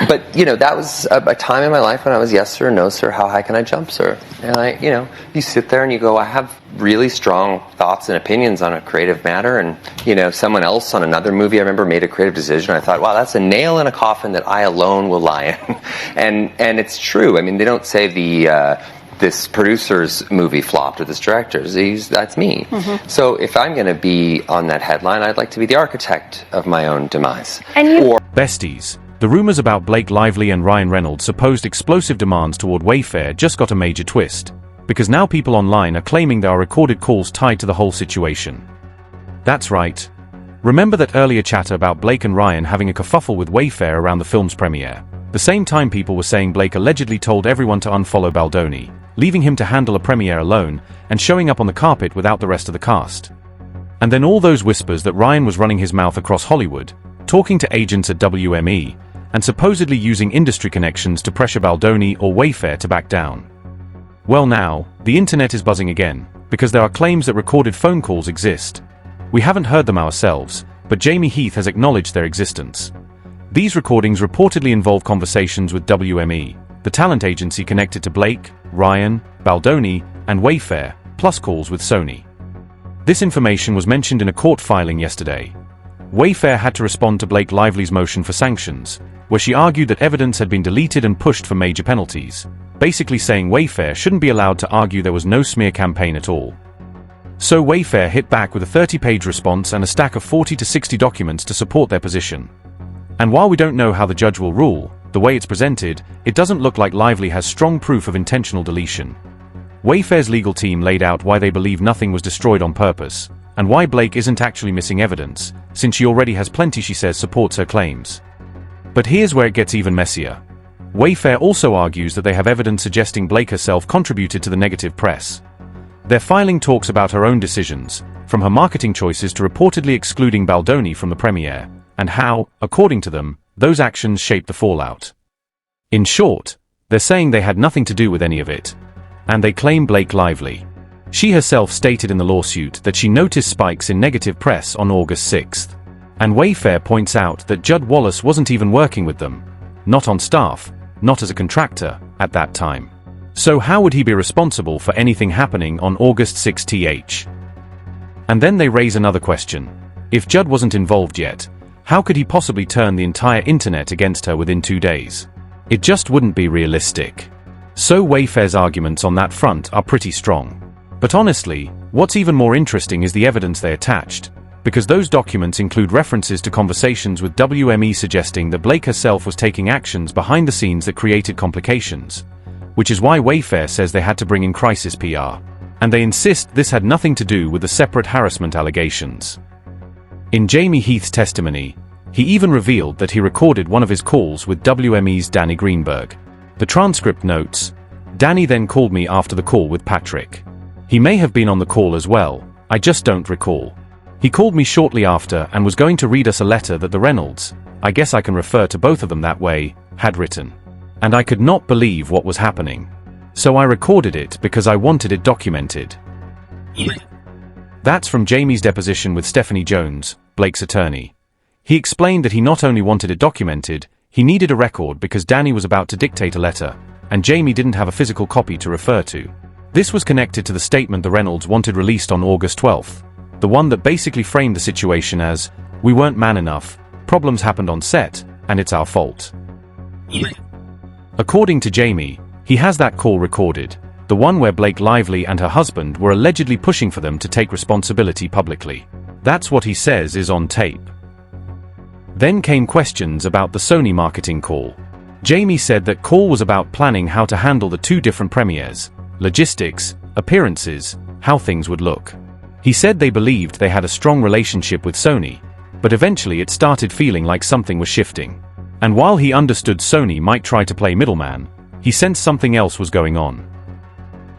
But, that was a time in my life when I was yes sir, no sir, how high can I jump sir? And you sit there and you go, I have really strong thoughts and opinions on a creative matter, and, someone else on another movie I remember made a creative decision. I thought, wow, that's a nail in a coffin that I alone will lie in. and it's true. I mean, they don't say this producer's movie flopped or this director's. That's me. Mm-hmm. So if I'm going to be on that headline, I'd like to be the architect of my own demise. Besties, the rumors about Blake Lively and Ryan Reynolds' supposed explosive demands toward Wayfair just got a major twist, because now people online are claiming there are recorded calls tied to the whole situation. That's right. Remember that earlier chatter about Blake and Ryan having a kerfuffle with Wayfair around the film's premiere? The same time people were saying Blake allegedly told everyone to unfollow Baldoni, leaving him to handle a premiere alone, and showing up on the carpet without the rest of the cast. And then all those whispers that Ryan was running his mouth across Hollywood, talking to agents at WME, and supposedly using industry connections to pressure Baldoni or Wayfair to back down. Well now, the internet is buzzing again, because there are claims that recorded phone calls exist. We haven't heard them ourselves, but Jamie Heath has acknowledged their existence. These recordings reportedly involve conversations with WME, the talent agency connected to Blake, Ryan, Baldoni, and Wayfair, plus calls with Sony. This information was mentioned in a court filing yesterday. Wayfair had to respond to Blake Lively's motion for sanctions, where she argued that evidence had been deleted and pushed for major penalties, basically saying Wayfair shouldn't be allowed to argue there was no smear campaign at all. So Wayfair hit back with a 30-page response and a stack of 40 to 60 documents to support their position. And while we don't know how the judge will rule, the way it's presented, it doesn't look like Lively has strong proof of intentional deletion. Wayfair's legal team laid out why they believe nothing was destroyed on purpose, and why Blake isn't actually missing evidence, since she already has plenty she says supports her claims. But here's where it gets even messier. Wayfair also argues that they have evidence suggesting Blake herself contributed to the negative press. Their filing talks about her own decisions, from her marketing choices to reportedly excluding Baldoni from the premiere, and how, according to them, those actions shaped the fallout. In short, they're saying they had nothing to do with any of it. And they claim Blake Lively. She herself stated in the lawsuit that she noticed spikes in negative press on August 6th. And Wayfair points out that Judd Wallace wasn't even working with them, not on staff, not as a contractor, at that time. So how would he be responsible for anything happening on August 6th? And then they raise another question. If Judd wasn't involved yet, how could he possibly turn the entire internet against her within 2 days? It just wouldn't be realistic. So Wayfair's arguments on that front are pretty strong. But honestly, what's even more interesting is the evidence they attached, because those documents include references to conversations with WME suggesting that Blake herself was taking actions behind the scenes that created complications, which is why Wayfair says they had to bring in crisis PR. And they insist this had nothing to do with the separate harassment allegations. In Jamie Heath's testimony, he even revealed that he recorded one of his calls with WME's Danny Greenberg. The transcript notes, "Danny then called me after the call with Patrick. He may have been on the call as well, I just don't recall. He called me shortly after and was going to read us a letter that the Reynolds, I guess I can refer to both of them that way, had written. And I could not believe what was happening. So I recorded it because I wanted it documented." That's from Jamie's deposition with Stephanie Jones, Blake's attorney. He explained that he not only wanted it documented, he needed a record because Danny was about to dictate a letter, and Jamie didn't have a physical copy to refer to. This was connected to the statement the Reynolds wanted released on August 12th, the one that basically framed the situation as, "We weren't man enough, problems happened on set, and it's our fault." According to Jamie, he has that call recorded, the one where Blake Lively and her husband were allegedly pushing for them to take responsibility publicly. That's what he says is on tape. Then came questions about the Sony marketing call. Jamie said that call was about planning how to handle the 2 different premieres, logistics, appearances, how things would look. He said they believed they had a strong relationship with Sony, but eventually it started feeling like something was shifting. And while he understood Sony might try to play middleman, he sensed something else was going on.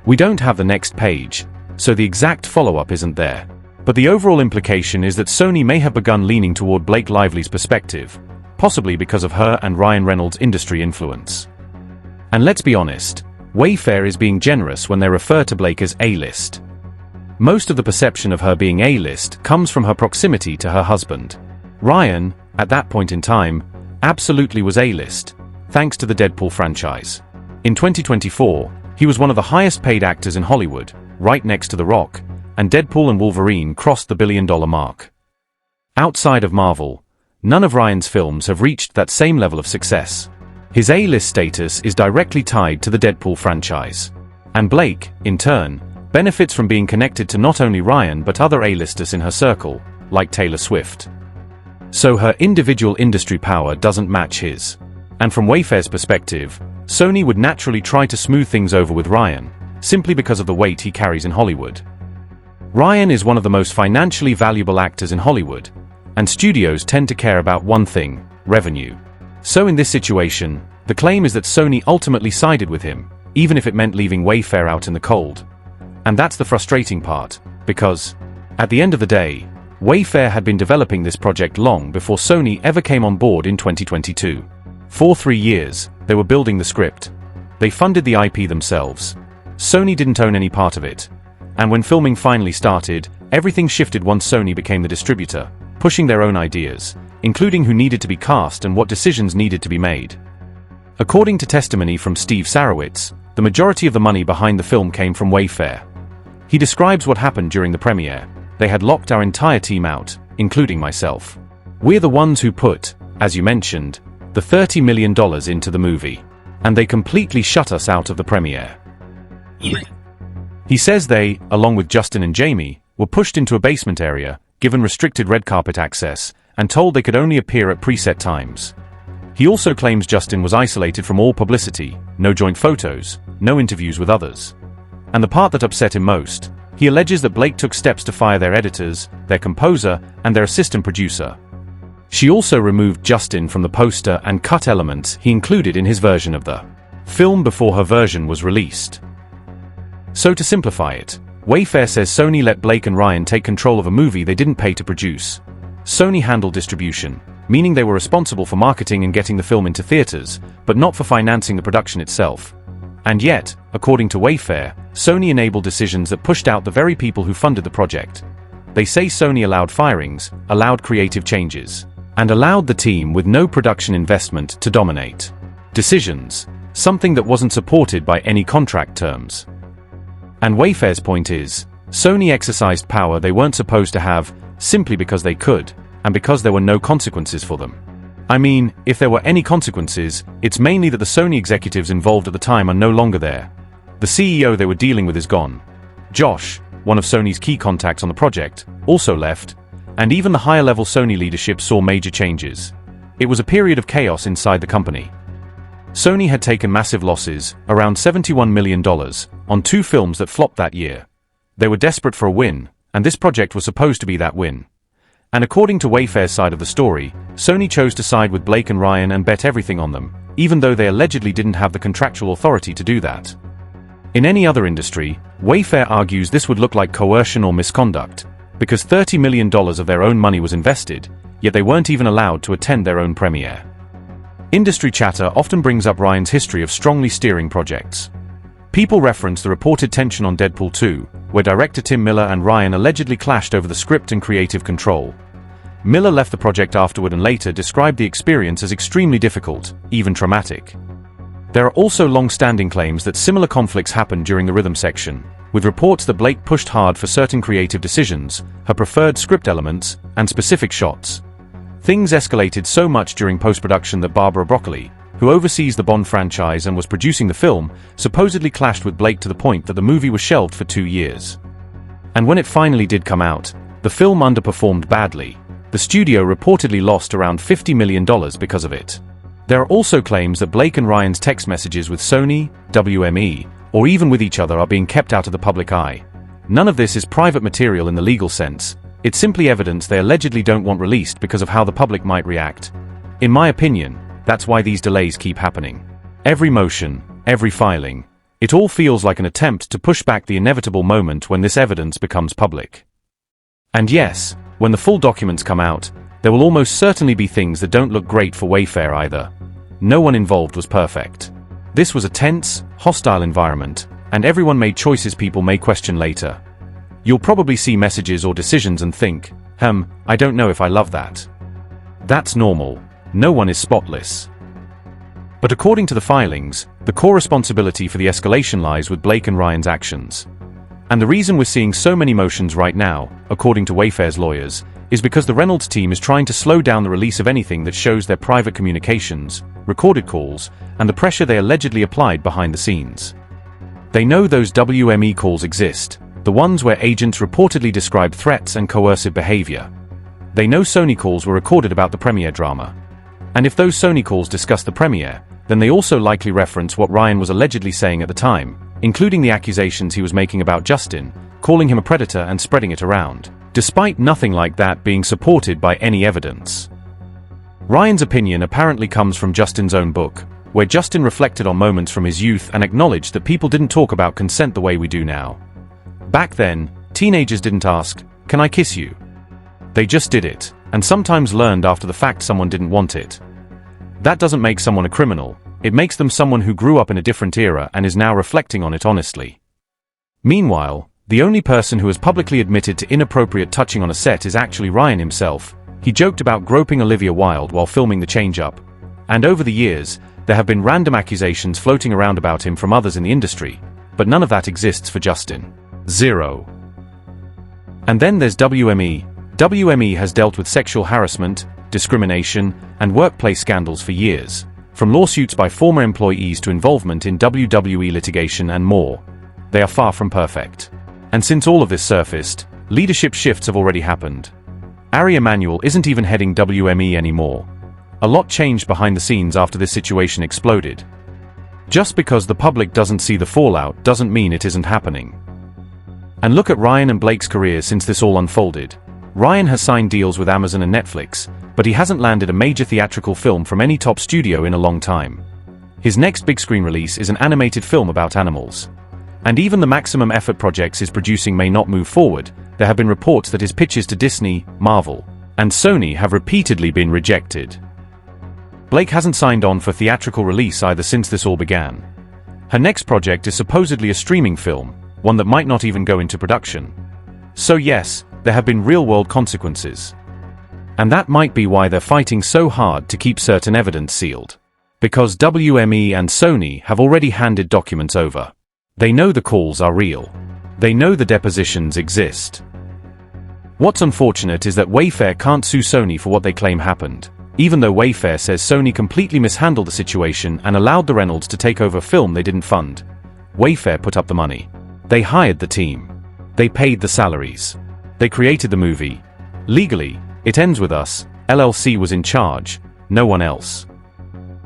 We don't have the next page, so the exact follow-up isn't there. But the overall implication is that Sony may have begun leaning toward Blake Lively's perspective, possibly because of her and Ryan Reynolds' industry influence. And let's be honest, Wayfair is being generous when they refer to Blake as A-list. Most of the perception of her being A-list comes from her proximity to her husband. Ryan, at that point in time, absolutely was A-list, thanks to the Deadpool franchise. In 2024, he was one of the highest-paid actors in Hollywood, right next to The Rock, and Deadpool and Wolverine crossed the billion-dollar mark. Outside of Marvel, none of Ryan's films have reached that same level of success. His A-list status is directly tied to the Deadpool franchise. And Blake, in turn, benefits from being connected to not only Ryan but other A-listers in her circle, like Taylor Swift. So her individual industry power doesn't match his. And from Wayfair's perspective, Sony would naturally try to smooth things over with Ryan, simply because of the weight he carries in Hollywood. Ryan is one of the most financially valuable actors in Hollywood, and studios tend to care about one thing: revenue. So in this situation, the claim is that Sony ultimately sided with him, even if it meant leaving Wayfair out in the cold. And that's the frustrating part, because, at the end of the day, Wayfair had been developing this project long before Sony ever came on board in 2022. For 3 years, they were building the script. They funded the IP themselves. Sony didn't own any part of it. And when filming finally started, everything shifted once Sony became the distributor, pushing their own ideas, including who needed to be cast and what decisions needed to be made. According to testimony from Steve Sarowitz, the majority of the money behind the film came from Wayfair. He describes what happened during the premiere. They had locked our entire team out, including myself. We're the ones who put, as you mentioned, the $30 million into the movie. And they completely shut us out of the premiere. He says they, along with Justin and Jamie, were pushed into a basement area, given restricted red carpet access, and told they could only appear at preset times. He also claims Justin was isolated from all publicity, no joint photos, no interviews with others. And the part that upset him most, he alleges that Blake took steps to fire their editors, their composer, and their assistant producer. She also removed Justin from the poster and cut elements he included in his version of the film before her version was released. So to simplify it, Wayfair says Sony let Blake and Ryan take control of a movie they didn't pay to produce. Sony handled distribution, meaning they were responsible for marketing and getting the film into theaters, but not for financing the production itself. And yet, according to Wayfair, Sony enabled decisions that pushed out the very people who funded the project. They say Sony allowed firings, allowed creative changes, and allowed the team with no production investment to dominate decisions, something that wasn't supported by any contract terms. And Wayfair's point is, Sony exercised power they weren't supposed to have, simply because they could, and because there were no consequences for them. I mean, if there were any consequences, it's mainly that the Sony executives involved at the time are no longer there. The CEO they were dealing with is gone. Josh, one of Sony's key contacts on the project, also left, and even the higher-level Sony leadership saw major changes. It was a period of chaos inside the company. Sony had taken massive losses, around $71 million, on 2 films that flopped that year. They were desperate for a win, and this project was supposed to be that win. And according to Wayfair's side of the story, Sony chose to side with Blake and Ryan and bet everything on them, even though they allegedly didn't have the contractual authority to do that. In any other industry, Wayfair argues this would look like coercion or misconduct, because $30 million of their own money was invested, yet they weren't even allowed to attend their own premiere. Industry chatter often brings up Ryan's history of strongly steering projects. People reference the reported tension on Deadpool 2, where director Tim Miller and Ryan allegedly clashed over the script and creative control. Miller left the project afterward and later described the experience as extremely difficult, even traumatic. There are also long-standing claims that similar conflicts happened during the rhythm section, with reports that Blake pushed hard for certain creative decisions, her preferred script elements, and specific shots. Things escalated so much during post-production that Barbara Broccoli, who oversees the Bond franchise and was producing the film, supposedly clashed with Blake to the point that the movie was shelved for 2 years. And when it finally did come out, the film underperformed badly. The studio reportedly lost around $50 million because of it. There are also claims that Blake and Ryan's text messages with Sony, WME, or even with each other are being kept out of the public eye. None of this is private material in the legal sense. It's simply evidence they allegedly don't want released because of how the public might react. In my opinion, that's why these delays keep happening. Every motion, every filing, it all feels like an attempt to push back the inevitable moment when this evidence becomes public. And yes, when the full documents come out, there will almost certainly be things that don't look great for Wayfair either. No one involved was perfect. This was a tense, hostile environment, and everyone made choices people may question later. You'll probably see messages or decisions and think, I don't know if I love that. That's normal. No one is spotless. But according to the filings, the core responsibility for the escalation lies with Blake and Ryan's actions. And the reason we're seeing so many motions right now, according to Wayfair's lawyers, is because the Reynolds team is trying to slow down the release of anything that shows their private communications, recorded calls, and the pressure they allegedly applied behind the scenes. They know those WME calls exist, the ones where agents reportedly describe threats and coercive behavior. They know Sony calls were recorded about the premiere drama. And if those Sony calls discuss the premiere, then they also likely reference what Ryan was allegedly saying at the time, including the accusations he was making about Justin, calling him a predator and spreading it around, despite nothing like that being supported by any evidence. Ryan's opinion apparently comes from Justin's own book, where Justin reflected on moments from his youth and acknowledged that people didn't talk about consent the way we do now. Back then, teenagers didn't ask, "Can I kiss you?" They just did it, and sometimes learned after the fact someone didn't want it. That doesn't make someone a criminal, it makes them someone who grew up in a different era and is now reflecting on it honestly. Meanwhile, the only person who has publicly admitted to inappropriate touching on a set is actually Ryan himself. He joked about groping Olivia Wilde while filming The Change-Up. And over the years, there have been random accusations floating around about him from others in the industry, but none of that exists for Justin. Zero. And then there's WME. WME has dealt with sexual harassment, discrimination, and workplace scandals for years, from lawsuits by former employees to involvement in WWE litigation and more. They are far from perfect. And since all of this surfaced, leadership shifts have already happened. Ari Emanuel isn't even heading WME anymore. A lot changed behind the scenes after this situation exploded. Just because the public doesn't see the fallout doesn't mean it isn't happening. And look at Ryan and Blake's careers since this all unfolded. Ryan has signed deals with Amazon and Netflix, but he hasn't landed a major theatrical film from any top studio in a long time. His next big screen release is an animated film about animals. And even the maximum effort projects he's producing may not move forward. There have been reports that his pitches to Disney, Marvel, and Sony have repeatedly been rejected. Blake hasn't signed on for theatrical release either since this all began. Her next project is supposedly a streaming film, one that might not even go into production. So yes, there have been real-world consequences. And that might be why they're fighting so hard to keep certain evidence sealed. Because WME and Sony have already handed documents over. They know the calls are real. They know the depositions exist. What's unfortunate is that Wayfair can't sue Sony for what they claim happened, even though Wayfair says Sony completely mishandled the situation and allowed the Reynolds to take over a film they didn't fund. Wayfair put up the money. They hired the team. They paid the salaries. They created the movie. Legally, it ends with us. LLC was in charge, no one else.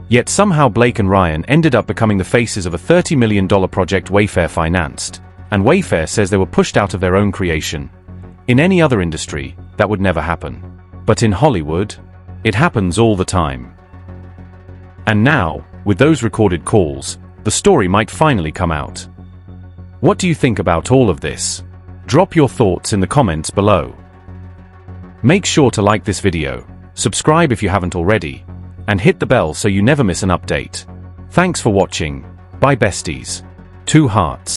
Yet somehow Blake and Ryan ended up becoming the faces of a $30 million project Wayfair financed, and Wayfair says they were pushed out of their own creation. In any other industry, that would never happen. But in Hollywood, it happens all the time. And now, with those recorded calls, the story might finally come out. What do you think about all of this? Drop your thoughts in the comments below. Make sure to like this video, subscribe if you haven't already, and hit the bell so you never miss an update. Thanks for watching. Bye besties. 2 hearts.